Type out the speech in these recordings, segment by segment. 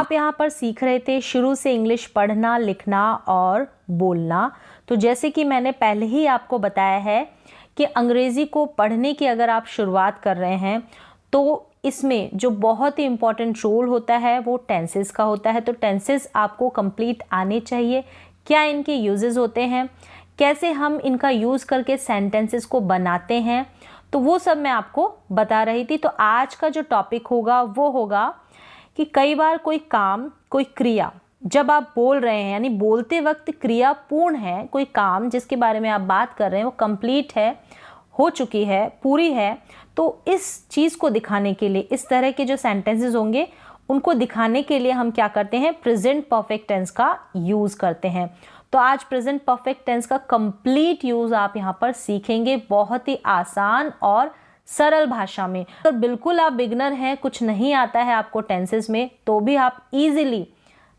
आप यहाँ पर सीख रहे थे शुरू से इंग्लिश पढ़ना, लिखना और बोलना। तो जैसे कि मैंने पहले ही आपको बताया है कि अंग्रेज़ी को पढ़ने की अगर आप शुरुआत कर रहे हैं तो इसमें जो बहुत ही इम्पॉर्टेंट रोल होता है वो टेंसेस का होता है। तो टेंसेस आपको कंप्लीट आने चाहिए, क्या इनके यूजेस होते हैं, कैसे हम इनका यूज़ करके सेंटेंसेस को बनाते हैं, तो वो सब मैं आपको बता रही थी। तो आज का जो टॉपिक होगा वो होगा कि कई बार कोई काम, कोई क्रिया जब आप बोल रहे हैं, यानी बोलते वक्त क्रिया पूर्ण है, कोई काम जिसके बारे में आप बात कर रहे हैं वो कंप्लीट है, हो चुकी है, पूरी है, तो इस चीज़ को दिखाने के लिए इस तरह के जो सेंटेंसेस होंगे उनको दिखाने के लिए हम क्या करते हैं, प्रेजेंट परफेक्ट टेंस का यूज़ करते हैं। तो आज प्रेजेंट परफेक्ट टेंस का कंप्लीट यूज़ आप यहाँ पर सीखेंगे, बहुत ही आसान और सरल भाषा में। तो बिल्कुल आप बिगनर हैं, कुछ नहीं आता है आपको टेंसेस में, तो भी आप इजीली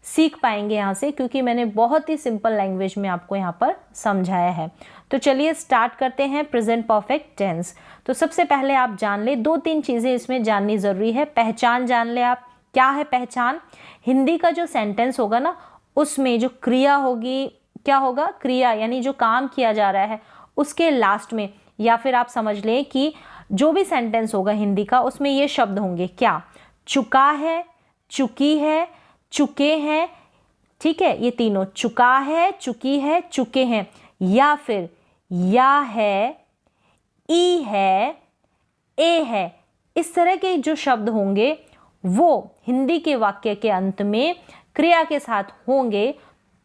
सीख पाएंगे यहाँ से, क्योंकि मैंने बहुत ही सिंपल लैंग्वेज में आपको यहाँ पर समझाया है। तो चलिए स्टार्ट करते हैं प्रेजेंट परफेक्ट टेंस। तो सबसे पहले आप जान ले, 2-3 चीज़ें इसमें जाननी ज़रूरी है। पहचान जान ले आप, क्या है पहचान? हिंदी का जो सेंटेंस होगा ना उसमें जो क्रिया होगी, क्या होगा, क्रिया यानी जो काम किया जा रहा है उसके लास्ट में, या फिर आप समझ लें कि जो भी सेंटेंस होगा हिंदी का उसमें ये शब्द होंगे, क्या? चुका है, चुकी है, चुके हैं, ठीक है, ये तीनों, चुका है, चुकी है, चुके हैं, या फिर या है, ई है, ए है, इस तरह के जो शब्द होंगे वो हिंदी के वाक्य के अंत में क्रिया के साथ होंगे।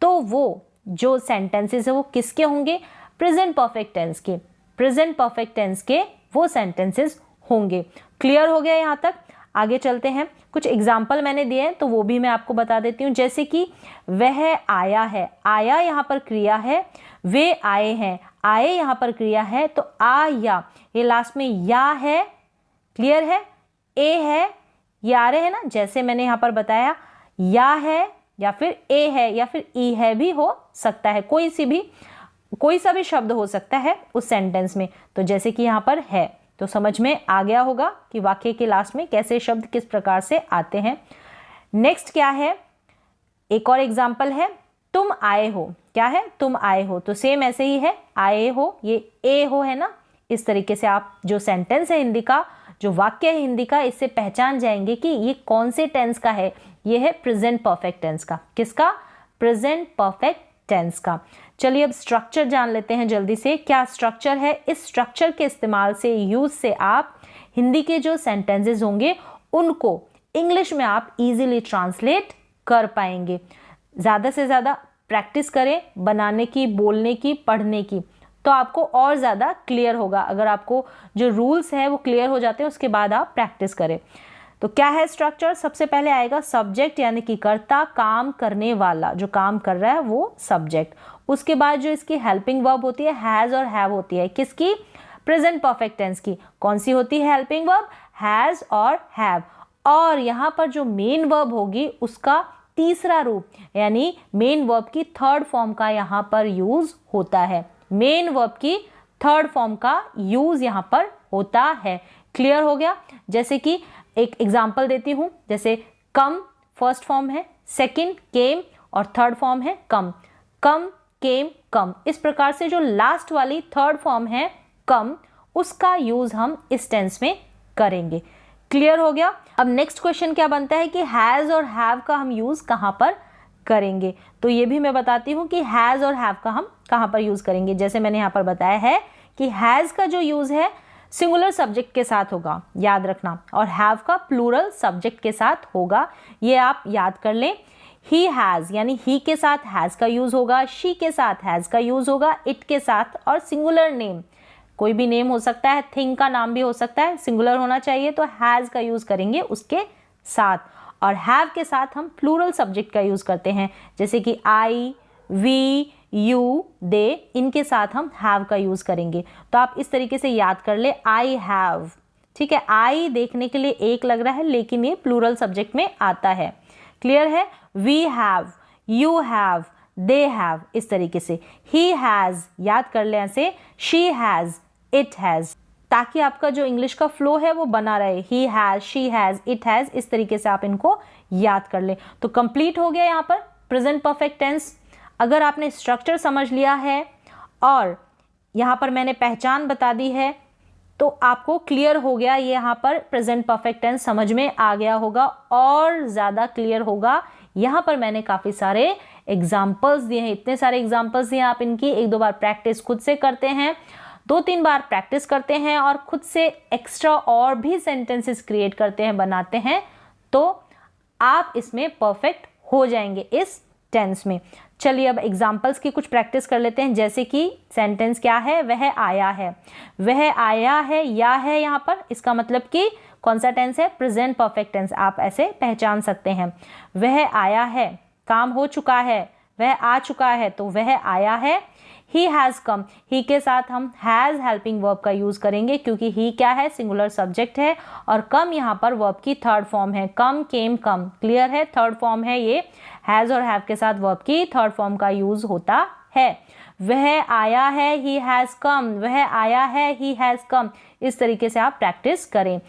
तो वो जो सेंटेंसेस है वो किसके होंगे? प्रेजेंट परफेक्ट टेंस के। प्रेजेंट परफेक्ट टेंस के वो सेंटेंसेस होंगे। क्लियर हो गया यहाँ तक? आगे चलते हैं। कुछ एग्जाम्पल मैंने दिए हैं तो वो भी मैं आपको बता देती हूँ। जैसे कि वह आया है, आया यहाँ पर क्रिया है, वे आए हैं, आए यहाँ पर क्रिया है, तो आया, ये लास्ट में या है, क्लियर है, ए है, ये आ रहे हैं ना, जैसे मैंने यहाँ पर बताया, या है या फिर ए है या फिर ई है भी हो सकता है, कोई सा भी शब्द हो सकता है उस सेंटेंस में। तो जैसे कि यहाँ पर है, तो समझ में आ गया होगा कि वाक्य के लास्ट में कैसे शब्द किस प्रकार से आते हैं। नेक्स्ट क्या है, एक और एग्जाम्पल है, तुम आए हो, क्या है? तुम आए हो, तो सेम ऐसे ही है, आए हो, ये ए हो है ना। इस तरीके से आप जो सेंटेंस है हिंदी का, जो वाक्य है हिंदी का, इससे पहचान जाएंगे कि ये कौन से टेंस का है। ये है प्रेजेंट परफेक्ट टेंस का। किसका? प्रेजेंट परफेक्ट टेंस का। चलिए अब स्ट्रक्चर जान लेते हैं जल्दी से। क्या स्ट्रक्चर है? इस स्ट्रक्चर के इस्तेमाल से, यूज से आप हिंदी के जो सेंटेंसेस होंगे उनको इंग्लिश में आप इजीली ट्रांसलेट कर पाएंगे। ज़्यादा से ज़्यादा प्रैक्टिस करें बनाने की, बोलने की, पढ़ने की, तो आपको और ज़्यादा क्लियर होगा। अगर आपको जो रूल्स हैं वो क्लियर हो जाते हैं उसके बाद आप प्रैक्टिस करें। तो क्या है स्ट्रक्चर? सबसे पहले आएगा सब्जेक्ट यानी कि कर्ता, काम करने वाला, जो काम कर रहा है वो सब्जेक्ट। उसके बाद जो इसकी हेल्पिंग वर्ब होती है, हैज़ और हैव होती है। किसकी? प्रेजेंट परफेक्ट टेंस की। कौन सी होती है हेल्पिंग वर्ब? हैज़ और हैव। और यहाँ पर जो मेन वर्ब होगी उसका तीसरा रूप, यानी मेन वर्ब की थर्ड फॉर्म का यहाँ पर यूज होता है। मेन वर्ब की थर्ड फॉर्म का यूज यहाँ पर होता है। क्लियर हो गया? जैसे कि एक एग्जाम्पल देती हूँ, जैसे कम फर्स्ट फॉर्म है, सेकंड केम और थर्ड फॉर्म है कम। कम, केम, कम, इस प्रकार से जो लास्ट वाली थर्ड फॉर्म है कम, उसका यूज हम इस टेंस में करेंगे। क्लियर हो गया? अब नेक्स्ट क्वेश्चन क्या बनता है कि हैज़ और हैव का हम यूज कहाँ पर करेंगे। तो ये भी मैं बताती हूँ कि हैज़ और हैव का हम कहाँ पर यूज करेंगे। जैसे मैंने यहाँ पर बताया है कि हैज़ का जो यूज है सिंगुलर सब्जेक्ट के साथ होगा, याद रखना, और हैव का प्लूरल सब्जेक्ट के साथ होगा। ये आप याद कर लें। ही हैज़ यानी ही के साथ हैज़ का यूज होगा, शी के साथ हैज़ का यूज होगा, इट के साथ, और सिंगुलर नेम, कोई भी नेम हो सकता है, थिंग का नाम भी हो सकता है, सिंगुलर होना चाहिए, तो हैज़ का यूज करेंगे उसके साथ। और हैव के साथ हम प्लूरल सब्जेक्ट का यूज करते हैं, जैसे कि आई, वी, यू, दे, इनके साथ हम हैव का यूज करेंगे। तो आप इस तरीके से याद कर ले, आई हैव, ठीक है। आई देखने के लिए एक लग रहा है लेकिन ये प्लूरल सब्जेक्ट में आता है। क्लियर है? We have, you have, they have, इस तरीके से। ही हैज याद कर ले ऐसे, शी हैज, इट हैज, ताकि आपका जो इंग्लिश का फ्लो है वो बना रहे। He has, she has, it has, इस तरीके से आप इनको याद कर लें। तो कंप्लीट हो गया यहाँ पर प्रेजेंट परफेक्ट टेंस। अगर आपने स्ट्रक्चर समझ लिया है और यहाँ पर मैंने पहचान बता दी है तो आपको क्लियर हो गया, ये यहाँ पर प्रेजेंट परफेक्ट टेंस समझ में आ गया होगा और ज़्यादा क्लियर होगा। यहाँ पर मैंने काफ़ी सारे एग्जाम्पल्स दिए हैं, इतने सारे एग्जाम्पल्स दिए, आप इनकी 1-2 बार प्रैक्टिस खुद से करते हैं, 2-3 बार प्रैक्टिस करते हैं और खुद से एक्स्ट्रा और भी सेंटेंसेस क्रिएट करते हैं, बनाते हैं, तो आप इसमें परफेक्ट हो जाएंगे इस टेंस में। चलिए अब एग्जाम्पल्स की कुछ प्रैक्टिस कर लेते हैं। जैसे कि सेंटेंस क्या है, वह आया है, वह आया है, या है यहाँ पर, इसका मतलब कि कौन सा टेंस है, प्रेजेंट परफेक्ट टेंस, आप ऐसे पहचान सकते हैं। वह आया है, काम हो चुका है, वह आ चुका है, तो वह आया है। ही हैज़ कम, ही के साथ हम हैज़ हेल्पिंग वर्ब का यूज करेंगे क्योंकि ही क्या है, सिंगुलर सब्जेक्ट है और कम यहाँ पर वर्ब की थर्ड फॉर्म है, कम, केम, कम, क्लियर है, थर्ड फॉर्म है ये। हैज़ और हैव के साथ वर्ब की थर्ड फॉर्म का यूज होता है। वह आया है, ही हैज़ कम, वह आया है, ही हैज़ कम, इस तरीके से आप प्रैक्टिस करें।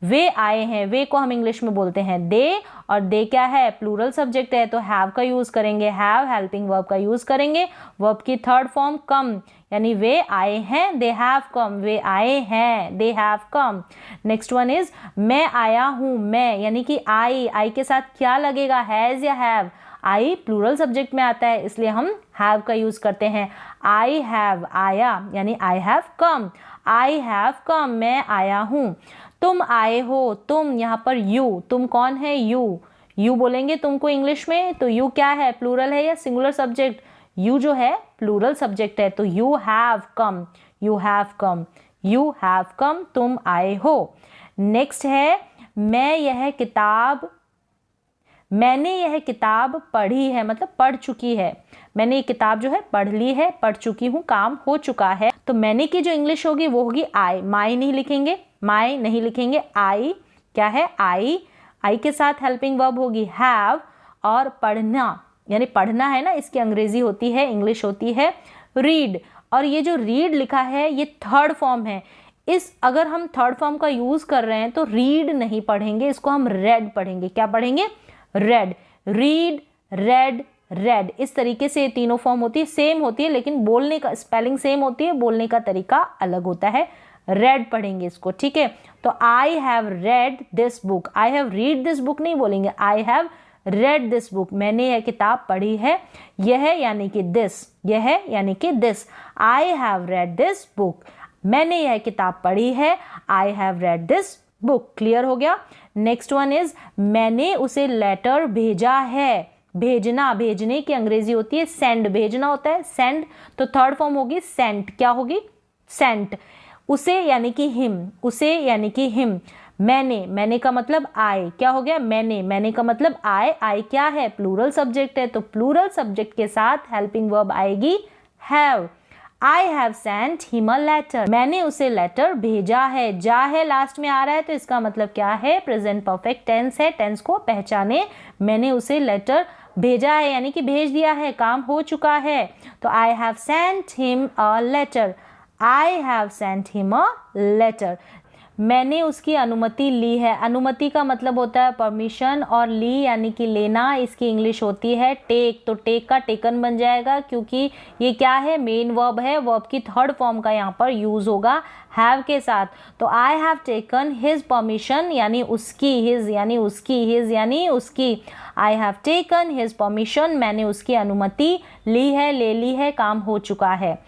वे आए हैं, वे को हम इंग्लिश में बोलते हैं दे, और दे क्या है, प्लूरल सब्जेक्ट है, तो हैव का यूज करेंगे, हैव हेल्पिंग वर्ब का यूज करेंगे, वर्ब की थर्ड फॉर्म कम, यानी वे आए हैं, दे हैव कम, वे आए हैं, they have come. Next one is मैं आया हूं, मैं यानी कि आई के साथ क्या लगेगा, हैज या हैव, आई प्लूरल सब्जेक्ट में आता है इसलिए हम हैव का यूज करते हैं। आई हैव, आया यानी I have come, I have come, मैं आया हूं। तुम आए हो, तुम यहाँ पर यू, तुम कौन है, यू बोलेंगे तुमको इंग्लिश में, तो यू क्या है, प्लूरल है या सिंगुलर सब्जेक्ट, यू जो है प्लूरल सब्जेक्ट है, तो you have come, you have come, you have come, तुम आए हो। नेक्स्ट है मैंने यह किताब पढ़ी है, मतलब पढ़ चुकी है, मैंने ये किताब जो है पढ़ ली है, पढ़ चुकी हूँ, काम हो चुका है। तो मैंने की जो इंग्लिश होगी वो होगी आई, माई नहीं लिखेंगे, माई नहीं लिखेंगे, आई क्या है, आई के साथ हेल्पिंग वर्ब होगी हैव, और पढ़ना यानी पढ़ना है ना, इसकी अंग्रेजी होती है, इंग्लिश होती है रीड, और ये जो रीड लिखा है ये थर्ड फॉर्म है। अगर हम थर्ड फॉर्म का यूज कर रहे हैं तो रीड नहीं पढ़ेंगे, इसको हम रेड पढ़ेंगे। क्या पढ़ेंगे, रेड, रीड, रेड, रेड, इस तरीके से ये तीनों फॉर्म होती है, सेम होती है, लेकिन बोलने का स्पेलिंग सेम होती है, बोलने का तरीका अलग होता है। रेड पढ़ेंगे इसको, ठीक है। तो I have read this book, I have read this book नहीं बोलेंगे, I have read this book, मैंने यह किताब पढ़ी है, यह यानी कि दिस, यह यानी कि this, I have read this book, मैंने यह किताब पढ़ी है, I have read this book, clear हो गया। नेक्स्ट वन इज मैंने उसे लेटर भेजा है, भेजना, भेजने की अंग्रेजी होती है सेंड, भेजना होता है सेंड, तो थर्ड फॉर्म होगी सेंट, क्या होगी, सेंट। उसे यानी कि हिम, उसे यानी कि हिम। मैंने का मतलब आई, क्या हो गया, मैंने का मतलब आई क्या है, प्लूरल सब्जेक्ट है, तो प्लूरल सब्जेक्ट के साथ हेल्पिंग वर्ब आएगी have. I have sent him a letter, मैंने उसे लेटर भेजा है, जा है लास्ट में आ रहा है तो इसका मतलब क्या है, प्रेजेंट परफेक्ट टेंस है, टेंस को पहचाने। मैंने उसे लेटर भेजा है यानी कि भेज दिया है, काम हो चुका है, तो I have sent him a letter, I have sent him a letter. मैंने उसकी अनुमति ली है, अनुमति का मतलब होता है परमिशन, और ली यानी कि लेना, इसकी इंग्लिश होती है टेक, तो टेक का टेकन बन जाएगा क्योंकि ये क्या है, मेन वर्ब है, वर्ब की थर्ड फॉर्म का यहाँ पर यूज होगा हैव के साथ। तो I have taken his permission यानी उसकी, हिज यानी उसकी, हिज यानी उसकी, I have taken his permission, मैंने उसकी अनुमति ली है, ले ली है, काम हो चुका है।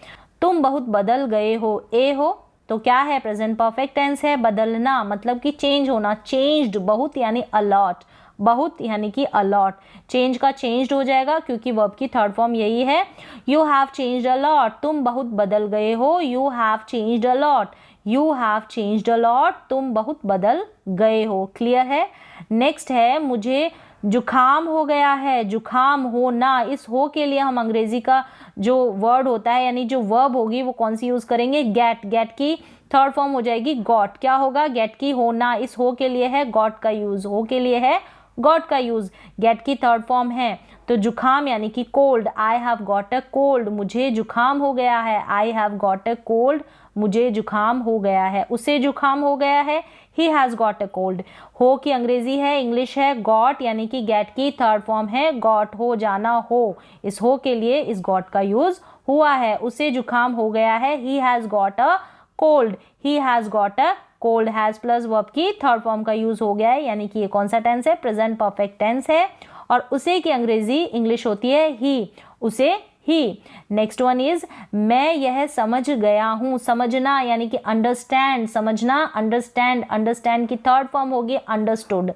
तुम बहुत बदल गए हो, ए हो तो क्या है, प्रेजेंट परफेक्ट टेंस है, बदलना मतलब कि चेंज होना, चेंज्ड, बहुत यानी अलॉट, बहुत यानी कि अलॉट, चेंज का चेंज्ड हो जाएगा क्योंकि वर्ब की थर्ड फॉर्म यही है। You have changed a lot, तुम बहुत बदल गए हो, you have changed a lot, you have changed a lot, तुम बहुत बदल गए हो, क्लियर है। नेक्स्ट है मुझे जुखाम हो गया है, जुखाम होना, इस हो के लिए हम अंग्रेजी का जो वर्ड होता है यानी जो वर्ब होगी वो कौन सी यूज करेंगे, गेट, गेट की थर्ड फॉर्म हो जाएगी गॉट, क्या होगा, गेट की होना, इस हो के लिए है गॉट का यूज, हो के लिए है गॉट का यूज। गेट की थर्ड फॉर्म है तो जुखाम यानी कि cold, I have got a cold, मुझे जुखाम हो गया है, I have got a cold, मुझे जुखाम हो गया है, उसे जुखाम हो गया है, he has got a cold. हो की अंग्रेजी है, इंग्लिश है गॉट, यानी कि गेट की थर्ड फॉर्म है गॉट, हो जाना हो, इस हो के लिए इस गॉट का यूज हुआ है। उसे जुखाम हो गया है, he has got a cold, he has got a cold, has plus verb की थर्ड फॉर्म का यूज हो गया है, यानी कि ये कौन सा टेंस है, प्रेजेंट परफेक्ट टेंस है। और उसे की अंग्रेजी इंग्लिश होती है ही, उसे ही। नेक्स्ट वन इज मैं यह समझ गया हूं, समझना यानी कि अंडरस्टैंड, समझना अंडरस्टैंड, अंडरस्टैंड की थर्ड फॉर्म होगी अंडरस्टूड,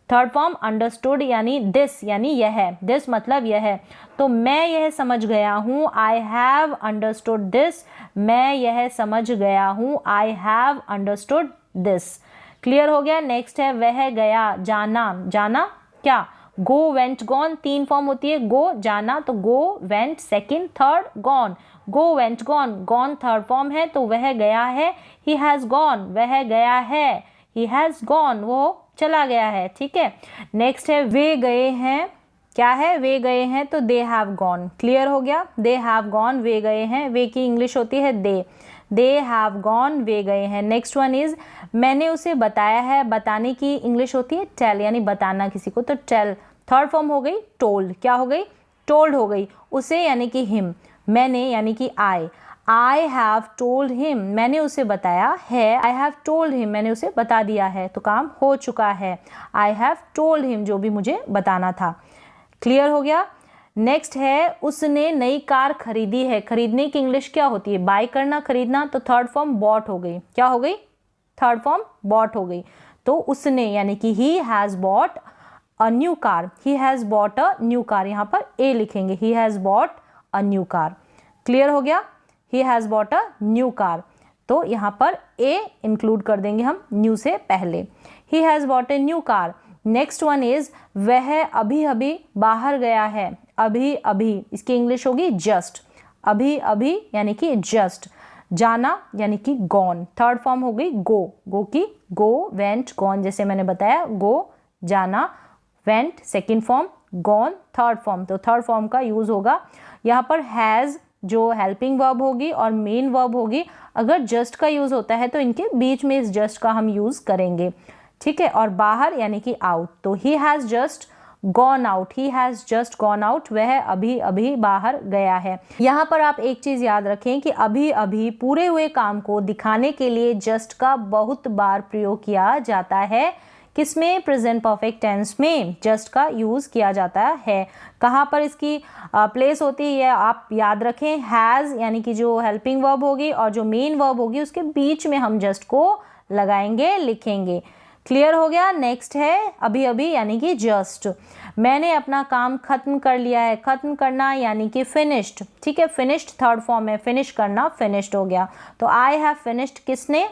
थर्ड फॉर्म अंडरस्टूड यानी दिस, यानी यह, दिस मतलब यह, तो मैं यह समझ गया हूं, आई हैव अंडरस्टूड दिस, मैं यह समझ गया हूं, I have understood this. Clear हो गया। नेक्स्ट है वह गया, जाना, जाना क्या, गो वेंट गॉन, तीन फॉर्म होती है, गो जाना, तो go went second, third gone, go went gone, gone third form है तो वह गया है, ही हैज गॉन, वह गया है, ही हैज गॉन, वो चला गया है। ठीक है। नेक्स्ट है वे गए हैं, क्या है, वे गए हैं तो दे हैव गॉन। क्लियर हो गया, दे हैव गॉन, वे गए हैं, वे की इंग्लिश होती है दे हैव गॉन, वे गए हैं। नेक्स्ट वन इज मैंने उसे बताया है, बताने की इंग्लिश होती है टेल, यानी बताना किसी को, तो टेल थर्ड फॉर्म हो गई टोल्ड, क्या हो गई, टोल्ड हो गई। उसे यानी कि हिम, मैंने यानी कि आई हैव टोल्ड हिम, मैंने उसे बताया है, आई हैव टोल्ड हिम, मैंने उसे बता दिया है, तो काम हो चुका है, आई हैव टोल्ड हिम, जो भी मुझे बताना था। क्लियर हो गया। नेक्स्ट है उसने नई कार खरीदी है, खरीदने की इंग्लिश क्या होती है, बाय करना, खरीदना, तो थर्ड फॉर्म बॉट हो गई, क्या हो गई, थर्ड फॉर्म बॉट हो गई। तो उसने यानी कि he has bought a new car, he has bought a new car, यहाँ पर ए लिखेंगे, he has bought a new car. Clear हो गया, he has bought a new car, तो यहाँ पर ए इंक्लूड कर देंगे हम न्यू से पहले, he has bot a new car. Next one is वह अभी अभी बाहर गया है, अभी अभी इसकी इंग्लिश होगी जस्ट, अभी अभी यानी कि जस्ट, जाना यानी कि गॉन, थर्ड फॉर्म हो गई गो की गो वेंट गॉन, जैसे मैंने बताया गो जाना, went second form, gone third form, तो थर्ड फॉर्म का यूज होगा। यहाँ पर हैज जो हेल्पिंग वर्ब होगी और मेन वर्ब होगी, अगर जस्ट का यूज होता है तो इनके बीच में इस जस्ट का हम यूज करेंगे। ठीक है। और बाहर यानी कि आउट, तो he has just gone out, he has just gone out, वह अभी अभी बाहर गया है। यहाँ पर आप एक चीज याद रखें कि अभी अभी पूरे हुए काम को दिखाने के लिए जस्ट का बहुत बार प्रयोग किया जाता है, किसमें, प्रेजेंट परफेक्ट टेंस में जस्ट का यूज किया जाता है। कहाँ पर इसकी प्लेस होती है आप याद रखें, हैज यानी कि जो हेल्पिंग वर्ब होगी और जो मेन वर्ब होगी उसके बीच में हम जस्ट को लगाएंगे, लिखेंगे। क्लियर हो गया। नेक्स्ट है अभी अभी यानी कि जस्ट, मैंने अपना काम खत्म कर लिया है, खत्म करना यानी कि फिनिश्ड। ठीक है, फिनिश्ड थर्ड फॉर्म है, फिनिश करना, फिनिश्ड हो गया। तो आई हैव फिनिश्ड, किसने,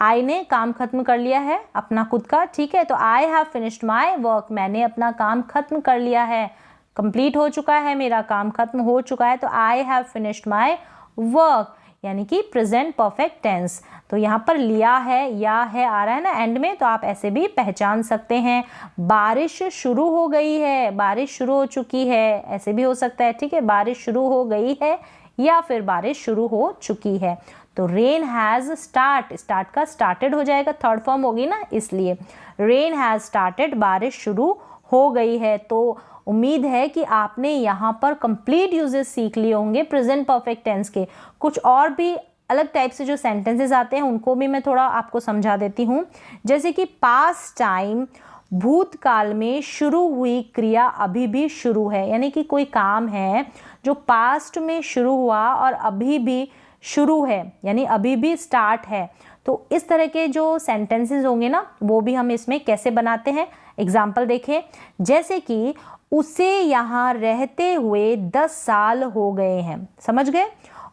आई ने काम खत्म कर लिया है अपना खुद का। ठीक है, तो I have finished my work, मैंने अपना काम खत्म कर लिया है, कंप्लीट हो चुका है, मेरा काम खत्म हो चुका है, तो I have finished my work यानी कि प्रेजेंट परफेक्ट टेंस। तो यहाँ पर लिया है या है आ रहा है ना एंड में, तो आप ऐसे भी पहचान सकते हैं। बारिश शुरू हो गई है, बारिश शुरू हो चुकी है, ऐसे भी हो सकता है। ठीक है, बारिश शुरू हो गई है या फिर बारिश शुरू हो चुकी है। तो रेन हैज स्टार्ट, स्टार्ट का स्टार्टेड हो जाएगा, थर्ड फॉर्म होगी ना, इसलिए रेन हैज स्टार्टेड, बारिश शुरू हो गई है। तो उम्मीद है कि आपने यहाँ पर कंप्लीट यूजेस सीख लिए होंगे प्रेजेंट परफेक्ट टेंस के। कुछ और भी अलग टाइप से जो सेंटेंसेस आते हैं उनको भी मैं थोड़ा आपको समझा देती हूँ। जैसे कि पास्ट टाइम, भूतकाल में शुरू हुई क्रिया अभी भी शुरू है, यानी कि कोई काम है जो पास्ट में शुरू हुआ और अभी भी शुरू है, यानी अभी भी स्टार्ट है। तो इस तरह के जो सेंटेंसेस होंगे ना, वो भी हम इसमें कैसे बनाते हैं, एग्जाम्पल देखें। जैसे कि उसे यहाँ रहते हुए 10 साल हो गए हैं, समझ गए,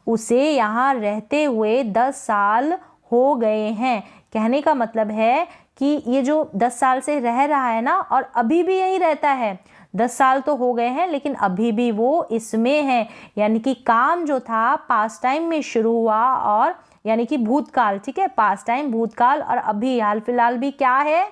उसे यहाँ रहते हुए 10 साल हो गए हैं। कहने का मतलब है कि ये जो 10 साल से रह रहा है ना और अभी भी यहीं रहता है, 10 साल तो हो गए हैं लेकिन अभी भी वो इसमें है, यानी कि काम जो था पास्ट टाइम में शुरू हुआ और यानी कि भूतकाल। ठीक है, पास्ट टाइम भूतकाल और अभी हाल फिलहाल भी क्या है,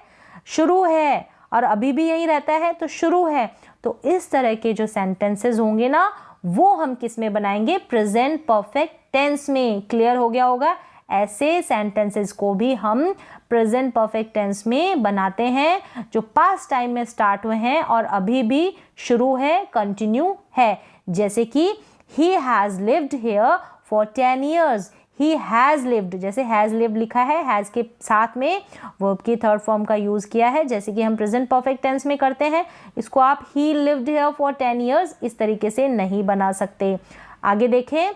शुरू है, और अभी भी यही रहता है तो शुरू है। तो इस तरह के जो सेंटेंसेस होंगे ना वो हम किस में बनाएंगे, प्रेजेंट परफेक्ट टेंस में। क्लियर हो गया होगा। ऐसे सेंटेंसेस को भी हम प्रेजेंट परफेक्ट टेंस में बनाते हैं जो पास्ट टाइम में स्टार्ट हुए हैं और अभी भी शुरू है, कंटिन्यू है। जैसे कि he has lived here for 10 years। he has lived, जैसे has lived लिखा है, has के साथ में वर्ब की थर्ड फॉर्म का यूज किया है जैसे कि हम प्रेजेंट परफेक्ट टेंस में करते हैं। इसको आप he lived here for 10 years इस तरीके से नहीं बना सकते। आगे देखें,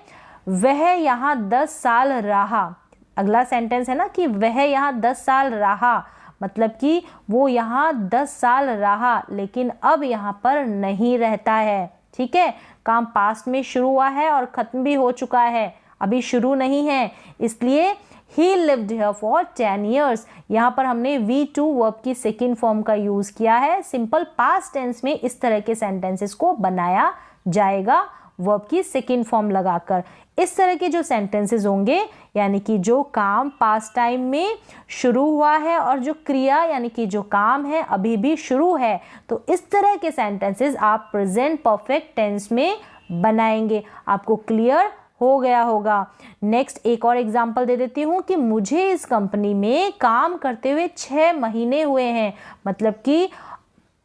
वह यहाँ 10 साल रहा। अगला सेंटेंस है ना कि वह यहाँ 10 साल रहा, मतलब कि वो यहाँ 10 साल रहा लेकिन अब यहाँ पर नहीं रहता है। ठीक है, काम पास्ट में शुरू हुआ है और खत्म भी हो चुका है, अभी शुरू नहीं है, इसलिए he lived here for 10 years। यहाँ पर हमने V2 वर्ब की सेकेंड फॉर्म का यूज किया है। सिंपल पास्ट टेंस में इस तरह के सेंटेंसेस को बनाया जाएगा वर्ब की सेकेंड फॉर्म लगाकर। इस तरह के जो सेंटेंसेस होंगे यानी कि जो काम पास्ट टाइम में शुरू हुआ है और जो क्रिया यानी कि जो काम है अभी भी शुरू है, तो इस तरह के सेंटेंसेस आप प्रेजेंट परफेक्ट टेंस में बनाएंगे। आपको क्लियर हो गया होगा। नेक्स्ट एक और एग्जांपल दे देती हूँ कि मुझे इस कंपनी में काम करते हुए 6 महीने हुए हैं, मतलब कि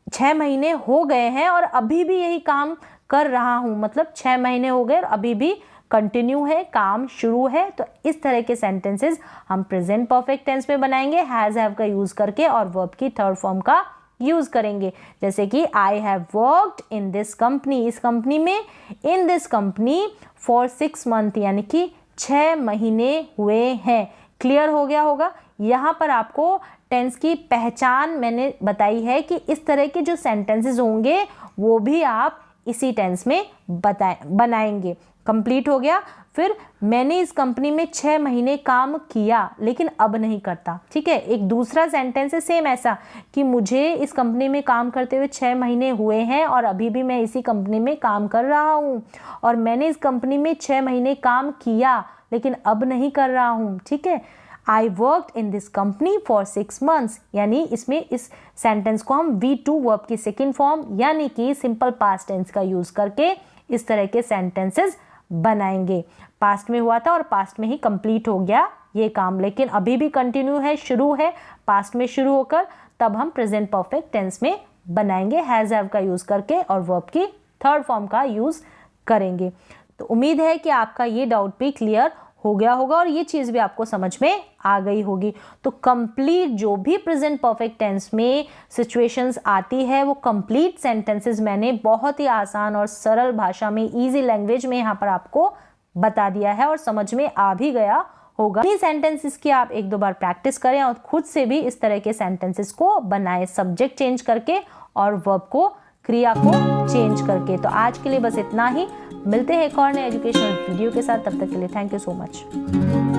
6 महीने हो गए हैं और अभी भी यही काम कर रहा हूँ, मतलब 6 महीने हो गए और अभी भी कंटिन्यू है, काम शुरू है। तो इस तरह के सेंटेंसेस हम प्रेजेंट परफेक्ट टेंस में बनाएंगे हैज हैव का यूज करके और वर्ब की थर्ड फॉर्म का यूज करेंगे। जैसे कि I have worked in this company, इस कंपनी में, in this company for 6 month यानी कि 6 महीने हुए हैं। क्लियर हो गया होगा। यहाँ पर आपको टेंस की पहचान मैंने बताई है कि इस तरह के जो सेंटेंसेस होंगे वो भी आप इसी टेंस में बनाएंगे। कंप्लीट हो गया। फिर मैंने इस कंपनी में 6 महीने काम किया लेकिन अब नहीं करता। ठीक है, एक दूसरा सेंटेंस है सेम ऐसा कि मुझे इस कंपनी में काम करते हुए 6 महीने हुए हैं और अभी भी मैं इसी कंपनी में काम कर रहा हूँ, और मैंने इस कंपनी में 6 महीने काम किया लेकिन अब नहीं कर रहा हूँ। ठीक है, I worked in this company for 6 months, यानी इसमें इस सेंटेंस को हम V2 वर्ब की सेकेंड फॉर्म यानी कि सिंपल पास्ट टेंस का यूज करके इस तरह के सेंटेंसेस बनाएंगे। पास्ट में हुआ था और पास्ट में ही कंप्लीट हो गया ये काम, लेकिन अभी भी कंटिन्यू है, शुरू है, पास्ट में शुरू होकर, तब हम प्रेजेंट परफेक्ट टेंस में बनाएंगे हैज हैव का यूज करके और वर्ब की थर्ड फॉर्म का यूज करेंगे। तो उम्मीद है कि आपका ये डाउट भी क्लियर हो गया होगा और ये चीज़ भी आपको समझ में आ गई होगी। तो कंप्लीट जो भी प्रेजेंट परफेक्ट टेंस में सिचुएशंस आती है वो कंप्लीट सेंटेंसेस मैंने बहुत ही आसान और सरल भाषा में, इजी लैंग्वेज में यहाँ पर आपको बता दिया है और समझ में आ भी गया होगा। इन सेंटेंसेस की आप 1-2 बार प्रैक्टिस करें और खुद से भी इस तरह के सेंटेंसेस को बनाएं, सब्जेक्ट चेंज करके और वर्ब को, क्रिया को चेंज करके। तो आज के लिए बस इतना ही। मिलते हैं एक और नए एजुकेशनल वीडियो के साथ, तब तक के लिए थैंक यू सो मच।